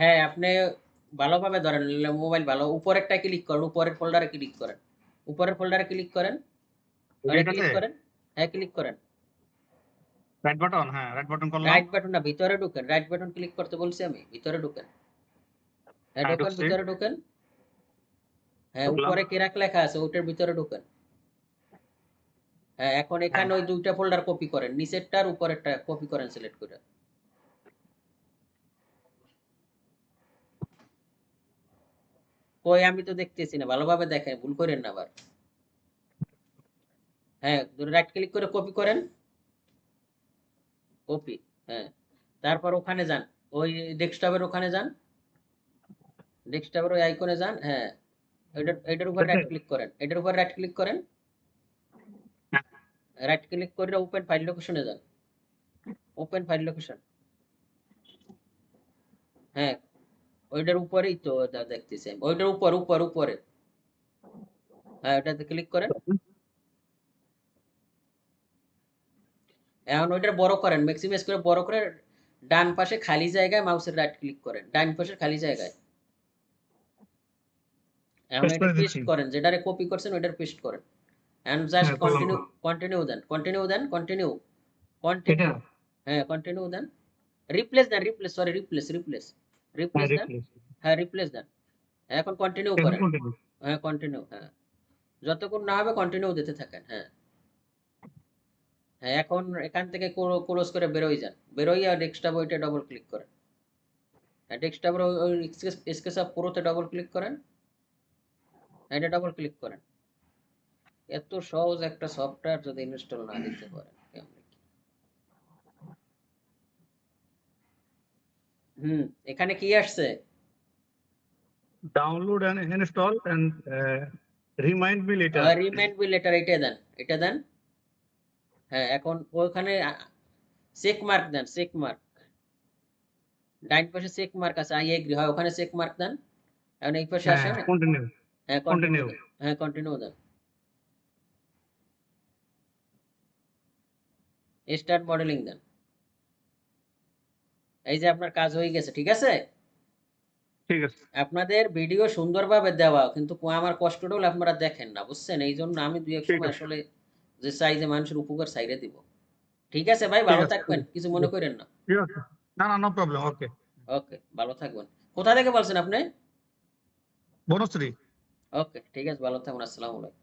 হ্যাঁ, আপনি ভালোভাবে ধরেন মোবাইল ভালো উপরেরটায় ক্লিক করেন, উপরের ফোল্ডারে ক্লিক করেন। উপরের ফোল্ডারে ক্লিক করেন। ওইটা এটাতে ক্লিক করেন। হ্যাঁ, ক্লিক করেন। রাইট বাটন, হ্যাঁ রাইট বাটন করলাম। রাইট বাটন না, ভিতরে ঢুকেন। রাইট বাটন ক্লিক করতে বলছি আমি। ভিতরে ঢুকেন। হ্যাঁ, হ্যাঁ ঢোকেন, ঢুকছি, ভিতরে ঢোকেন। হ্যাঁ, ঢুকলাম। উপরে কেরাক লেখা আছে, ওটার ভিতরে ঢোকেন। হ্যাঁ, এখন হ্যাঁ এখানে ওই ২ টা ফোল্ডার কপি করেন। নিচেরটা আর উপরেরটা কপি করেন সিলেক্ট করে। কই আমি তো দেখতেছি না। ভালোভাবে দেখেন, ভুল কইরেন না আবার। হ্যাঁ, রাইট ক্লিক করে কপি করেন। কপি। হ্যাঁ। তারপর ওখানে যান। ওই ডেস্কটপের ওখানে যান। ডেস্কটপের ওই আইকনে যান। হ্যাঁ। এটার উপর এটাতে, রাইট ক্লিক করেন। এটার উপর রাইট ক্লিক করেন। হ্যাঁ রাইট ক্লিক করে ওপেন ফাইল লোকেশনে যান। Open file location. হ্যাঁ, ওইটার উপরেই তো দেখতেছি আমি। ওইটার উপরে। হ্যাঁ, ওটাতে ক্লিক করেন। এখন ওইটার বড় করেন, ম্যাক্সিমাইজ করে বড় করে ডান পাশে খালি জায়গায় মাউসের রাইট ক্লিক করেন। ডান পাশের খালি জায়গায়। এখন পেস্ট এটা করে দিচ্ছি। পেস্ট করেন। যেটারে কপি করছেন ওইটার পেস্ট করেন। এন্ড জাস্ট হ্যাঁ করলাম তো। কন্টিনিউ দেন। কন্টিনিউ। এটা, হ্যাঁ, কন্টিনিউ দেন। রিপ্লেস দেন, হ্যাঁ রিপ্লেস দেন। রিপ্লেস, হ্যাঁ, রিপ্লেস দেন। এখন কন্টিনিউ এখন করেন। কন্টিনিউ। হ্যাঁ, কন্টিনিউ। হ্যাঁ, যতক্ষণ না হবে কন্টিনিউ দিতে থাকেন। হ্যাঁ। হ্যাঁ, এখন এখান থেকে ক্লোজ করে বেরোয় যান। বেরোইয়া ডেস্কটপ ওইটা ডবল ক্লিক করেন। হ্যাঁ, ডেস্কটপের ওই স্কেচআপ প্রোতে ডবল ক্লিক করেন। হ্যাঁ, এটা ডবল ক্লিক করেন। এত সহজ একটা সফটওয়্যার যদি ইনস্টল না দিতে পারেন কেমনে কি? হুম, এখানে কি আসছে? Download and install and remind me later. Remind me later, এটা দেন। এটা দেন। হ্যাঁ, এখন ওখানে চেক মার্ক দেন, চেক মার্ক। ডাইন পাশে চেক মার্ক আছে, আই এগ্রি হয়, ওখানে চেক মার্ক দেন। এখন এই পাশে হ্যাঁ আসেন। কন্টিনিউ, হ্যাঁ, কন্টিনিউ কন্টিনিউ। দেন। হ্যাঁ, কন্টিনিউ দেন। স্টার্ট মডেলিং দেন। এই যে আপনার কাজ হয়ে গেছে, ঠিক আছে? ঠিক আছে। আপনাদের ভিডিও সুন্দরভাবে দেওয়া, কিন্তু আমার কষ্টটা হলো আপনারা দেখেন না, বুঝছেন? এই জন্য আমি দুই এক ঠিক সময় আছে। আসলে যে চাই যে মানুষের উপকার চাইরে দিব। ঠিক আছে ভাই, ঠিক ভালো আছে। থাকবেন, কিছু মনে করেন না। ঠিক আছে। না না, নো প্রবলেম, ওকে। ওকে, ভালো থাকবেন। কোথা থেকে বলছেন আপনি? বনশ্রী। ওকে, ঠিক আছে, ভালো থাকবেন। আসসালামু আলাইকুম।